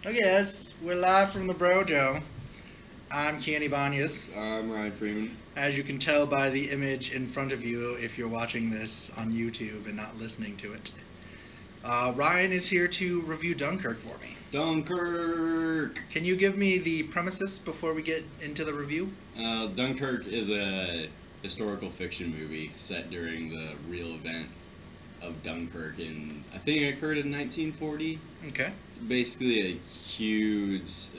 Okay, guys, we're live from the Brojo. I'm Kien and RYan. I'm Ryan Freeman. As you can tell by the image in front of you, if you're watching this on YouTube and not listening to it, Ryan is here to review Dunkirk for me. Dunkirk! Can you give me the premises before we get into the review? Dunkirk is a historical fiction movie set during the real event of Dunkirk, and I think it occurred in 1940. Okay. Basically, a huge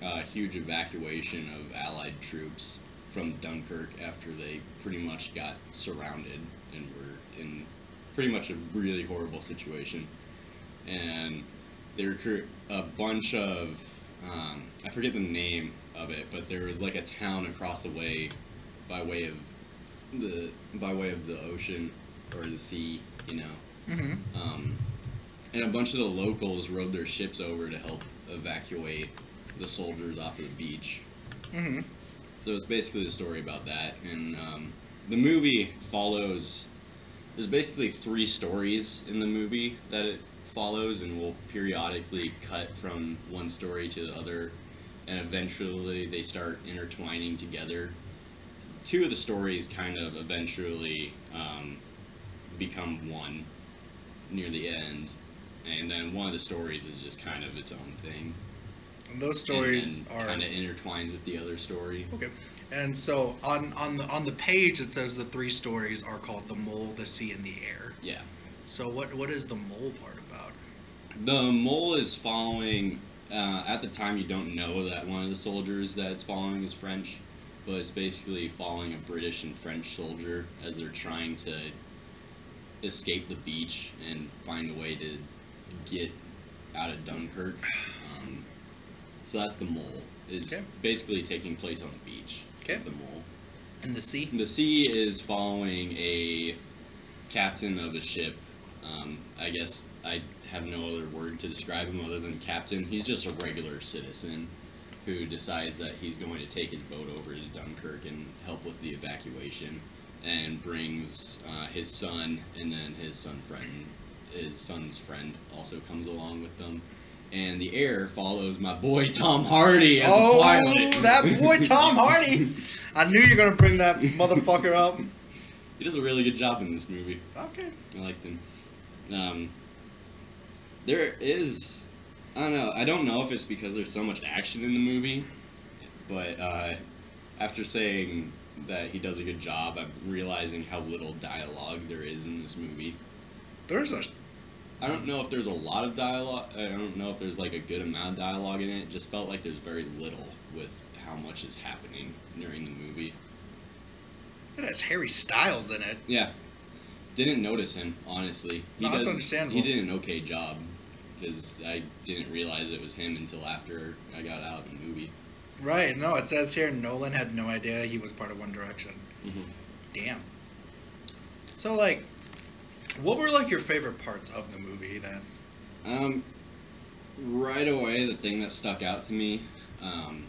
evacuation of Allied troops from Dunkirk after they pretty much got surrounded and were in pretty much a really horrible situation. And they recruit a bunch of I forget the name of it, but there was like a town across the way by way of the ocean or the sea, you know. Mm-hmm. And a bunch of the locals rowed their ships over to help evacuate the soldiers off of the beach. Mm-hmm. So it's basically the story about that. And the movie follows. There's basically three stories in the movie that it follows, and will periodically cut from one story to the other, and eventually they start intertwining together. Two of the stories kind of eventually become one near the end, and then one of the stories is just kind of its own thing. And those stories and are kind of intertwines with the other story. okay. And so on the page it says the three stories are called the mole, the sea, and the air. Yeah. So what is the mole part about? The mole is following. At the time, you don't know that one of the soldiers that it's following is French, but it's basically following a British and French soldier as they're trying to escape the beach and find a way to get out of Dunkirk. So that's the mole. It's Okay. basically taking place on the beach. Okay. Is the mole. And the sea? The sea is following a captain of a ship. I guess I have no other word to describe him other than captain. He's just a regular citizen who decides that he's going to take his boat over to Dunkirk and help with the evacuation, and brings his son, and then his son's friend also comes along with them. And the air follows my boy Tom Hardy as a pilot. Oh, that boy Tom Hardy! I knew you were gonna bring that motherfucker up. He does a really good job in this movie. Okay. I liked him. There is, I don't know if it's because there's so much action in the movie, but after saying that he does a good job, I'm realizing how little dialogue there is in this movie. There's a. I don't know if there's a lot of dialogue. I don't know if there's like a good amount of dialogue in it. It just felt like there's very little with how much is happening during the movie. It has Harry Styles in it. Yeah. Didn't notice him, honestly. No, that's understandable. He did an okay job, because I didn't realize it was him until after I got out of the movie. Right. No, it says here Nolan had no idea he was part of One Direction. Mm-hmm. Damn. So like, what were like your favorite parts of the movie then? Right away, the thing that stuck out to me, and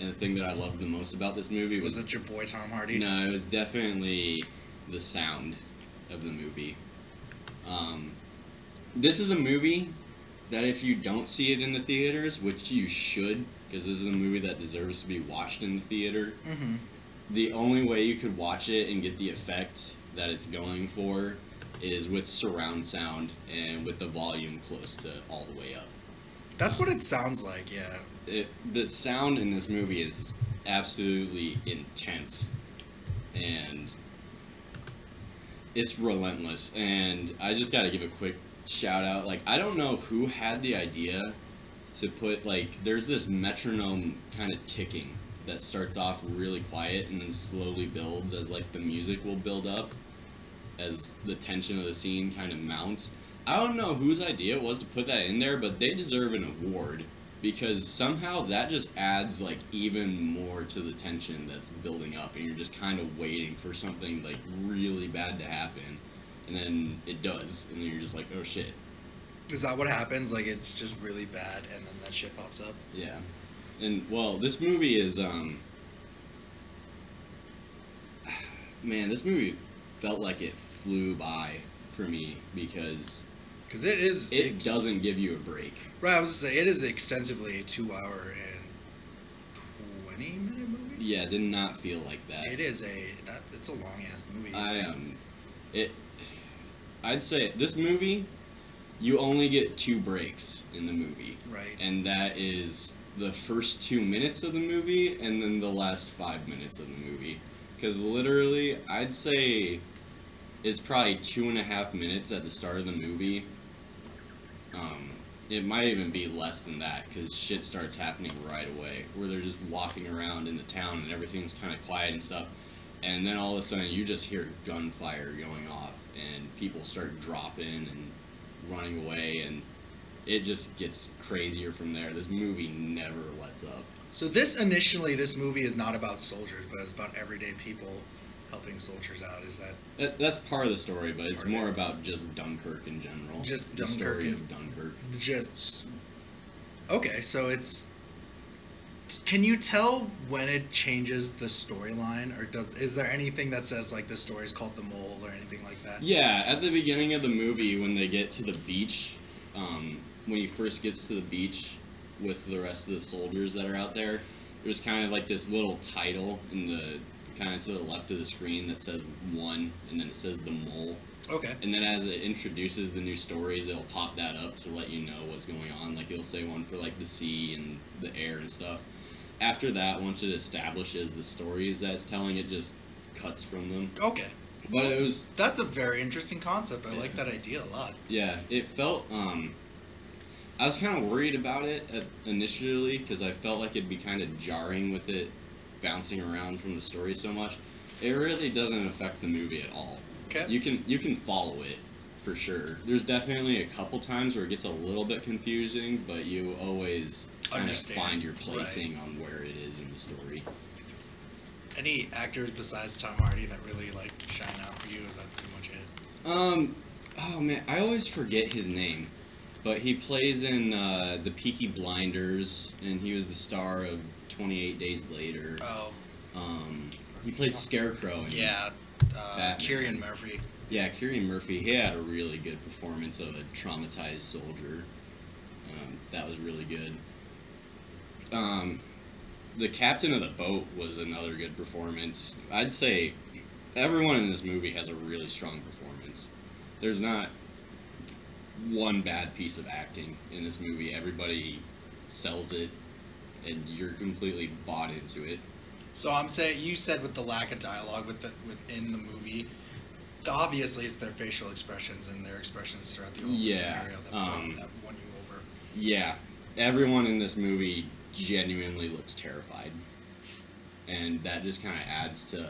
the thing that I loved the most about this movie Was it your boy Tom Hardy? No, it was definitely the sound of the movie. This is a movie that if you don't see it in the theaters, which you should, because this is a movie that deserves to be watched in the theater, Mm-hmm. the only way you could watch it and get the effect that it's going for is with surround sound and with the volume close to all the way up. That's what it sounds like, yeah. The sound in this movie is absolutely intense, and it's relentless. And I just gotta give a quick shout out. Like, I don't know who had the idea to put, like, there's this metronome kind of ticking that starts off really quiet and then slowly builds as like the music will build up as the tension of the scene kind of mounts. I don't know whose idea it was to put that in there, but they deserve an award, because somehow that just adds like even more to the tension that's building up, and you're just kind of waiting for something like really bad to happen, and then it does, and then you're just like, oh shit. Is that what happens? Like, it's just really bad, and then that shit pops up? Yeah. And well, this movie is man, this movie felt like it flew by for me, because Because it is... It doesn't give you a break. Right, I was going to say, it is extensively a 2-hour and 20-minute movie? Yeah, did not feel like that. It is it's a long-ass movie. I'd say this movie, you only get 2 breaks in the movie. Right. And that is the first 2 minutes of the movie and then the last 5 minutes of the movie. Because literally, I'd say it's probably 2.5 minutes at the start of the movie. It might even be less than that because shit starts happening right away. Where they're just walking around in the town and everything's kind of quiet and stuff. And then all of a sudden you just hear gunfire going off and people start dropping and running away, and it just gets crazier from there. This movie never lets up. So this movie is not about soldiers, but it's about everyday people helping soldiers out. Is that's part of the story, but it's more about just Dunkirk in general. Just the Dunkirk story of Dunkirk. Okay, so it's... Can you tell when it changes the storyline, or is there anything that says like the story's called The Mole or anything like that? Yeah, at the beginning of the movie when they get to the beach, when he first gets to the beach with the rest of the soldiers that are out there, there's kind of like this little title in the kind of to the left of the screen that says 1, and then it says The Mole. Okay. And then as it introduces the new stories, it'll pop that up to let you know what's going on. Like it'll say one for like the sea and the air and stuff. After that, once it establishes the stories that it's telling, it just cuts from them. Okay. But that's a very interesting concept. I like that idea a lot. Yeah, it felt I was kind of worried about it initially because I felt like it'd be kind of jarring with it bouncing around from the story so much. It really doesn't affect the movie at all. Okay. You can follow it for sure. There's definitely a couple times where it gets a little bit confusing, but you always kind of find your placing on where it is in the story. Any actors besides Tom Hardy that really like shine out for you? Is that pretty much it? Oh man, I always forget his name, but he plays in the Peaky Blinders, and he was the star of 28 Days Later. Oh. He played Scarecrow. Yeah. Kieran Murphy. Yeah, Kieran Murphy. He had a really good performance of a traumatized soldier. That was really good. The captain of the boat was another good performance. I'd say everyone in this movie has a really strong performance. There's not one bad piece of acting in this movie. Everybody sells it, and you're completely bought into it. So I'm saying, you said with the lack of dialogue within the movie, obviously it's their facial expressions and their expressions throughout the whole scenario that won you over. Yeah, everyone in this movie genuinely looks terrified, and that just kind of adds to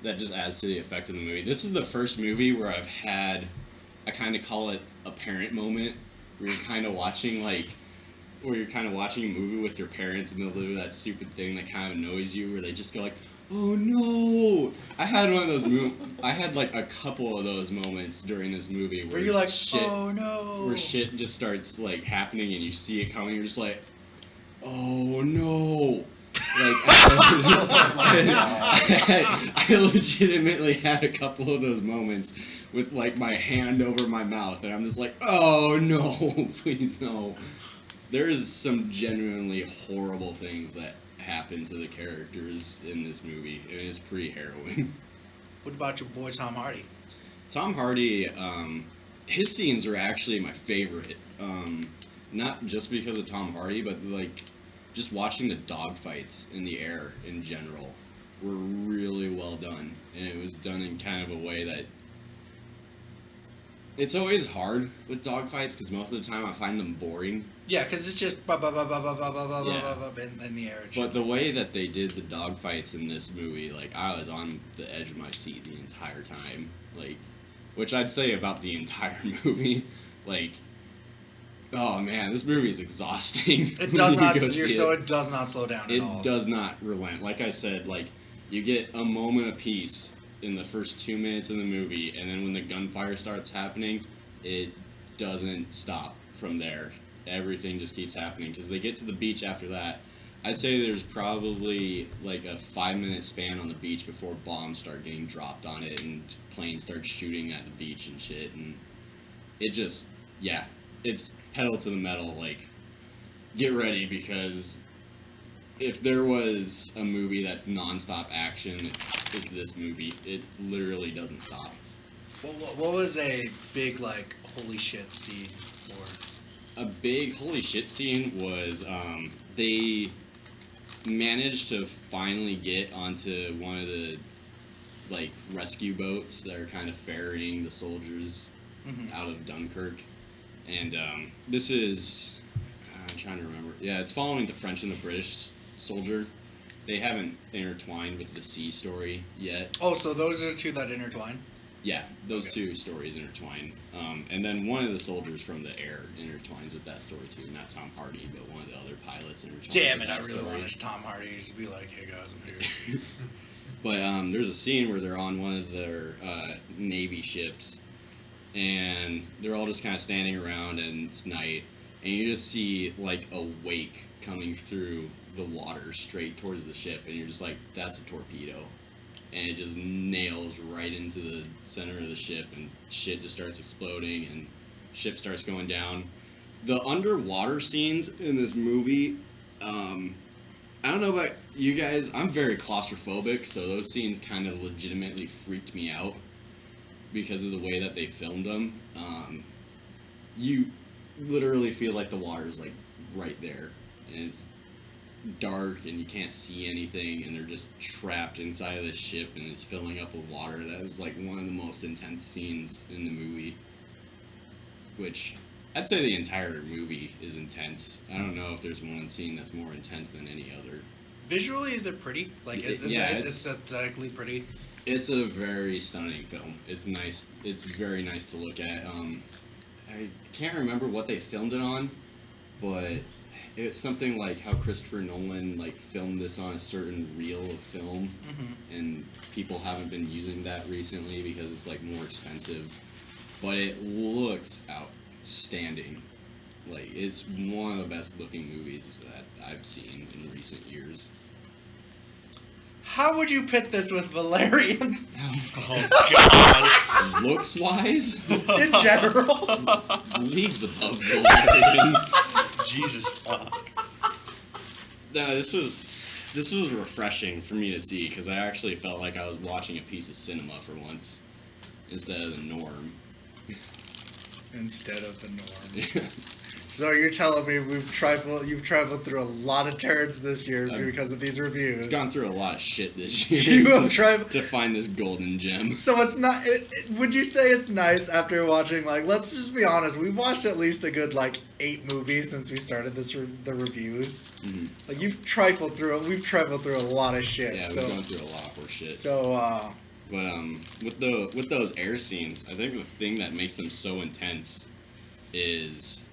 the effect of the movie. This is the first movie where I kind of call it a parent moment, where you're kind of watching a movie with your parents and they'll do that stupid thing that kind of annoys you, where they just go like, oh no. I had one of those I had like a couple of those moments during this movie where you're like, oh no, where shit just starts like happening and you see it coming, you're just like, oh no. Like I legitimately had a couple of those moments with like my hand over my mouth, and I'm just like, oh no, please no. There's some genuinely horrible things that happen to the characters in this movie, and it's pretty harrowing. What about your boy Tom Hardy? Tom Hardy, his scenes are actually my favorite. Not just because of Tom Hardy, but like just watching the dogfights in the air in general were really well done, and it was done in kind of a way that it's always hard with dogfights because most of the time I find them boring. Yeah, because it's just in the air. But the way that they did the dogfights in this movie, like I was on the edge of my seat the entire time, like, which I'd say about the entire movie, like. Oh man, this movie is exhausting. It does not. It does not slow down at all. It does not relent. Like I said, like you get a moment of peace in the first 2 minutes of the movie, and then when the gunfire starts happening, it doesn't stop from there. Everything just keeps happening because they get to the beach after that. I'd say there's probably like a 5-minute span on the beach before bombs start getting dropped on it and planes start shooting at the beach and shit, and it just yeah, it's pedal to the metal. Like, get ready, because if there was a movie that's nonstop action, it's this movie. It literally doesn't stop. What was a big, like, holy shit scene for? A big holy shit scene was they managed to finally get onto one of the like rescue boats that are kind of ferrying the soldiers out of Dunkirk, and this is I'm trying to remember. Yeah, it's following the French and the British soldier. They haven't intertwined with the sea story yet. Oh, so those are two that intertwine? Yeah, those two stories intertwine. And then one of the soldiers from the air intertwines with that story too. Not Tom Hardy, but one of the other pilots intertwines. Damn with it, I that really story. wanted Tom Hardy to be like, hey guys, I'm here. But there's a scene where they're on one of their Navy ships, and they're all just kind of standing around, and it's night, and you just see like a wake coming through the water straight towards the ship, and you're just like, that's a torpedo. And it just nails right into the center of the ship, and shit just starts exploding, and ship starts going down. The underwater scenes in this movie, I don't know about you guys, I'm very claustrophobic, so those scenes kind of legitimately freaked me out because of the way that they filmed them. You literally feel like the water's like right there, and it's dark and you can't see anything, and they're just trapped inside of this ship and it's filling up with water. That was like one of the most intense scenes in the movie, which I'd say the entire movie is intense. I don't know if there's one scene that's more intense than any other. Visually, is it pretty? Like, it's aesthetically pretty? It's a very stunning film. It's nice. It's very nice to look at. I can't remember what they filmed it on, but it's something like how Christopher Nolan like filmed this on a certain reel of film, and people haven't been using that recently because it's like more expensive. But it looks outstanding. Like, it's one of the best looking movies that I've seen in recent years. How would you pit this with Valerian? Oh God! Looks wise, In general? leagues above Valerian. Jesus fuck! No, this was refreshing for me to see, because I actually felt like I was watching a piece of cinema for once instead of the norm. Instead of the norm. So you're telling me you've traveled through a lot of turds this year because of these reviews. I've gone through a lot of shit this year You have tried to find this golden gem. So it's not. Would you say it's nice after watching? Like, let's just be honest. We've watched at least a good 8 movies since we started the reviews. Mm-hmm. Like, we've trifled through a lot of shit. Yeah, we've gone through a lot more shit. So but with those air scenes, I think the thing that makes them so intense is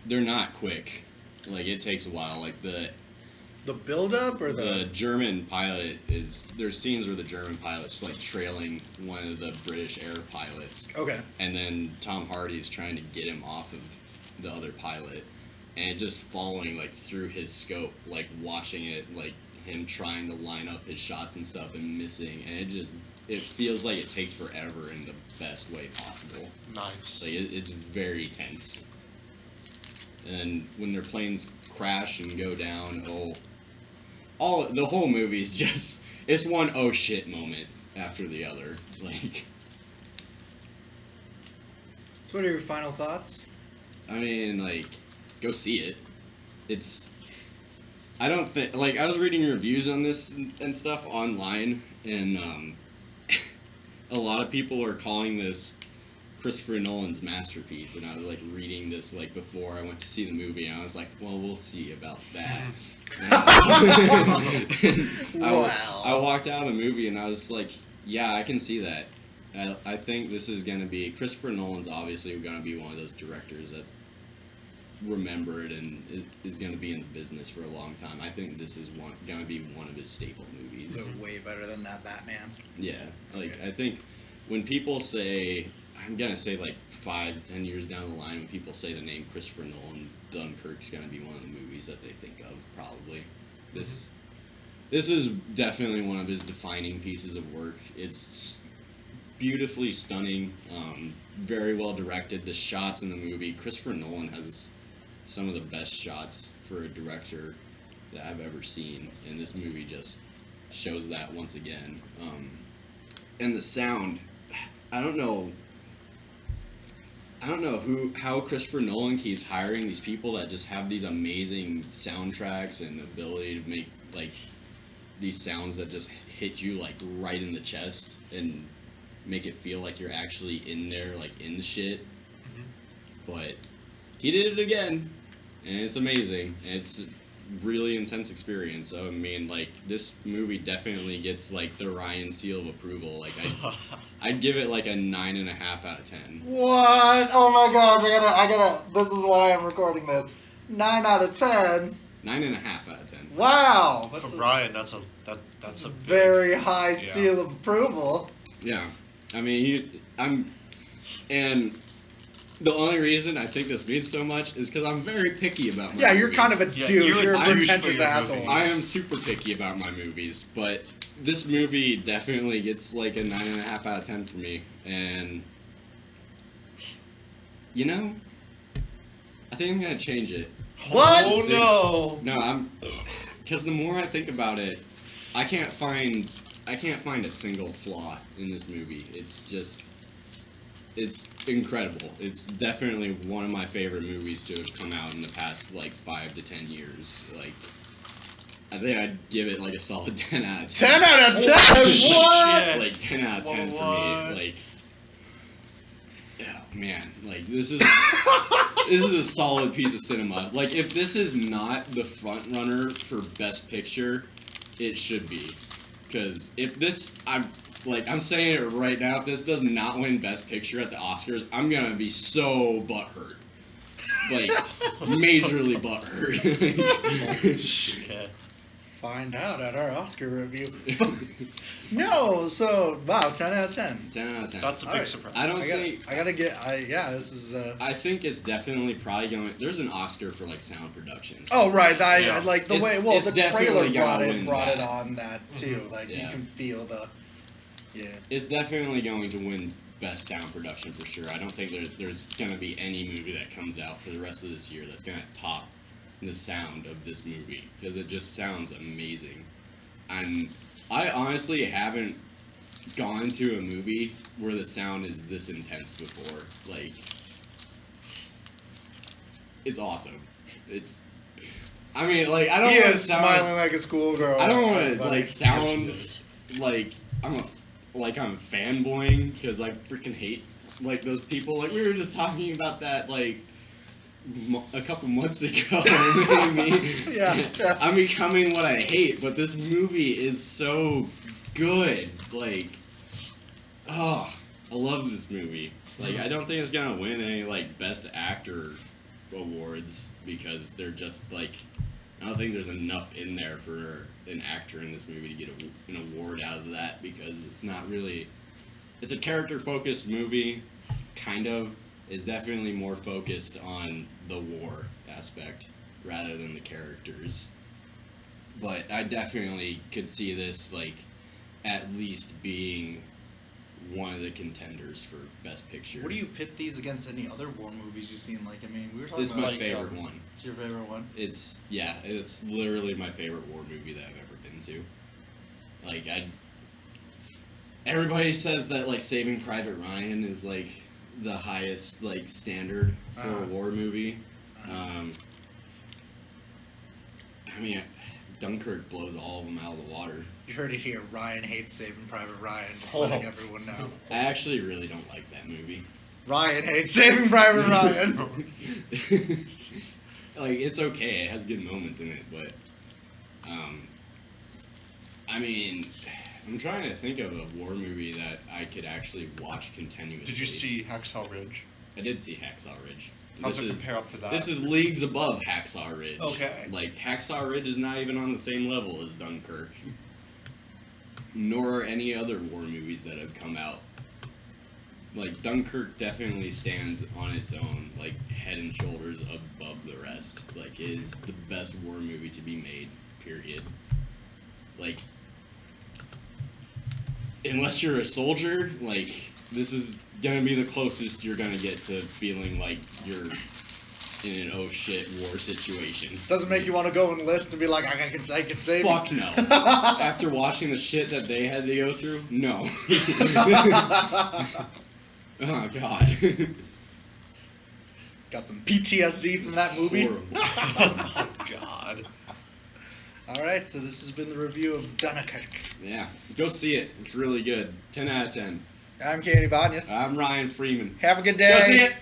they're not quick. Like, it takes a while. Like, the build up or the German pilot is, there's scenes where the German pilot's like trailing one of the British air pilots. Okay. And then Tom Hardy's trying to get him off of the other pilot, and just following like through his scope, like watching it, like him trying to line up his shots and stuff and missing, and it feels like it takes forever in the best way possible. Nice. Like, it's very tense. And when their planes crash and go down, the whole movie is just, it's one oh shit moment after the other. Like, So what are your final thoughts? I mean, like, go see it. I don't think, like, I was reading reviews on this and stuff online, and a lot of people are calling this Christopher Nolan's masterpiece, and I was like reading this like before I went to see the movie, and I was like, well, we'll see about that. I walked out of the movie and I was like, yeah, I can see that. I think this is gonna be, Christopher Nolan's obviously gonna be one of those directors that's remembered and is gonna be in the business for a long time. I think this is gonna be one of his staple movies. They're way better than that Batman. Yeah, like, Okay. I think when people say, I'm gonna say like 5-10 years down the line, when people say the name Christopher Nolan, Dunkirk's gonna be one of the movies that they think of, probably. This is definitely one of his defining pieces of work. It's beautifully stunning, very well directed. The shots in the movie, Christopher Nolan has some of the best shots for a director that I've ever seen, and this movie just shows that once again. And the sound, I don't know how Christopher Nolan keeps hiring these people that just have these amazing soundtracks and ability to make like these sounds that just hit you like right in the chest and make it feel like you're actually in there, like in the shit. But he did it again, and it's amazing. It's a really intense experience. So, I mean, like, this movie definitely gets like the RYan seal of approval. Like, I'd give it like a 9.5 out of 10. What? Oh my gosh! I gotta. This is why I'm recording this. 9 out of 10. 9.5 out of 10. Wow. For That's Brian, that's a big, very high seal of approval. Yeah, I mean, and the only reason I think this means so much is because I'm very picky about my Yeah, movies. you're kind of a Yeah, douche. you're You're a a douche pretentious for your asshole. movies. I am super picky about my movies, but this movie definitely gets like a 9.5 out of 10 for me. And, you know, I think I'm going to change it. What? Oh no! No, because the more I think about it, I can't find a single flaw in this movie. It's incredible. It's definitely one of my favorite movies to have come out in the past like 5 to 10 years. Like, I think I'd give it like a solid 10 out of 10. 10 out of 10? What? Shit. Like 10 out of 10 for What? me. Like, yeah, man. Like, this is a solid piece of cinema. Like, if this is not the front runner for Best Picture, it should be. Because if this, I'm saying it right now, if this does not win Best Picture at the Oscars, I'm gonna be so butthurt. Like, majorly butthurt. Shit. Find out at our Oscar review. No, so, wow, 10 out of 10. 10 out of 10. That's a big Alright. surprise. I don't think. This is, I think it's definitely probably going. There's an Oscar for like sound production. Oh, right, Yeah. like the It's- way, well, it's the definitely trailer gonna win brought it that. on that too. Like, you Yeah. can feel the, yeah. It's definitely going to win Best Sound Production for sure. I don't think there's going to be any movie that comes out for the rest of this year that's going to top the sound of this movie because it just sounds amazing. And I honestly haven't gone to a movie where the sound is this intense before. Like, it's awesome. I mean, like, I don't He want to is sound smiling like a schoolgirl. I don't want to everybody. like sound Yes, like I'm fanboying because I freaking hate like those people. Like we were just talking about that like a couple months ago. Yeah. I'm becoming what I hate, but this movie is so good. Like, oh, I love this movie. Like, I don't think it's gonna win any like Best Actor awards because they're just like. I don't think there's enough in there for an actor in this movie to get an award out of that because it's not really. It's a character-focused movie, kind of. It's definitely more focused on the war aspect rather than the characters. But I definitely could see this, like, at least being one of the contenders for Best Picture. What do you pit these against any other war movies you've seen? Like, I mean, we were talking It's about my like, favorite one. It's your favorite one? It's literally my favorite war movie that I've ever been to. Like everybody says that like Saving Private Ryan is like the highest like standard for a war movie. I mean, Dunkirk blows all of them out of the water. You heard it here. Ryan hates Saving Private Ryan. Just letting everyone know. I actually really don't like that movie. Ryan hates Saving Private Ryan. Like, it's okay. It has good moments in it, but I mean, I'm trying to think of a war movie that I could actually watch continuously. Did you see Hacksaw Ridge? I did see Hacksaw Ridge. How's it compare up to that? This is leagues above Hacksaw Ridge. Okay. Like, Hacksaw Ridge is not even on the same level as Dunkirk. Nor any other war movies that have come out. Like, Dunkirk definitely stands on its own, like, head and shoulders above the rest. Like, it is the best war movie to be made, period. Like, unless you're a soldier, like, this is gonna be the closest you're gonna get to feeling like you're in an oh shit war situation. Doesn't make you want to go enlist and be like, I can save Fuck you. no. After watching the shit that they had to go through, no. Oh god. Got some PTSD from that movie. Horrible. Oh my god. All right, so this has been the review of Dunkirk. Yeah, go see it. It's really good. 10 out of 10. I'm Kien and RYan. I'm Ryan Freeman. Have a good day. Go see it.